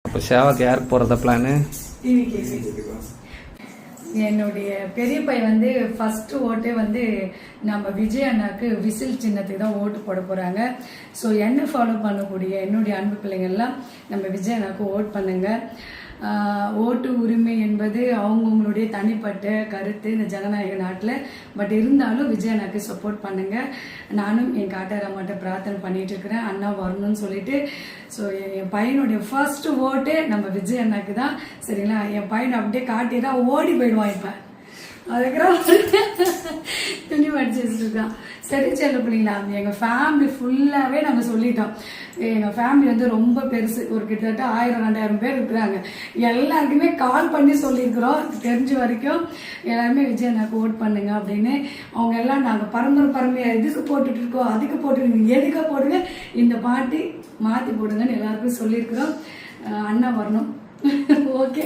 அப்போ சேவாக்கு யாருக்கு போகிறத பிளானு? என்னுடைய பெரிய பையன் வந்து ஃபர்ஸ்ட் ஓட்டே வந்து நம்ம விஜய் அண்ணாக்கு விசில் சின்னத்துக்கு தான் ஓட்டு போட போறாங்க. ஸோ என்ன ஃபாலோ பண்ணக்கூடிய என்னுடைய அன்பு பிள்ளைங்கள்லாம் நம்ம விஜய் அண்ணாக்கு ஓட் பண்ணுங்க. ஓட்டு உரிமை என்பது அவங்கவுங்களுடைய தனிப்பட்ட கருத்து இந்த ஜனநாயக நாட்டில். பட் இருந்தாலும் விஜய் அண்ணாக்கு சப்போர்ட் பண்ணுங்க. நானும் என் காட்டாராமாட்ட பிரார்த்தனை பண்ணிட்டு இருக்கிறேன், அண்ணா வரணும்னு சொல்லிட்டு. ஸோ என் பையனுடைய ஃபர்ஸ்ட் ஓட்டே நம்ம விஜய் அண்ணாக்கு தான். சரிங்களா? என் பையனை அப்படியே காட்டினா ஓடி போயிடுவான். இப்போ அதுக்கப்புறம் துணி மடிச்சு இருக்கான். சரி செல்ல பிள்ளைங்களா, எங்கள் ஃபேமிலி ஃபுல்லாகவே நாங்கள் சொல்லிட்டோம். எங்கள் ஃபேமிலி வந்து ரொம்ப பெருசு, ஒரு கிட்டத்தட்ட 1000-2000 பேர் இருக்கிறாங்க. எல்லாருக்குமே கால் பண்ணி சொல்லியிருக்கிறோம். தெரிஞ்ச வரைக்கும் எல்லாருமே விஜய் அண்ணாக்கு ஓட் பண்ணுங்க அப்படின்னு. அவங்க எல்லாம் நாங்கள் பரம்பரையாக எதுக்கு போட்டுட்டு இருக்கோம், அதுக்கு போட்டுருங்க, எதுக்கு போடுங்க, இந்த பாட்டி மாற்றி போடுங்கன்னு எல்லாருக்கும் சொல்லியிருக்கிறோம். அண்ணா வரணும். ஓகே.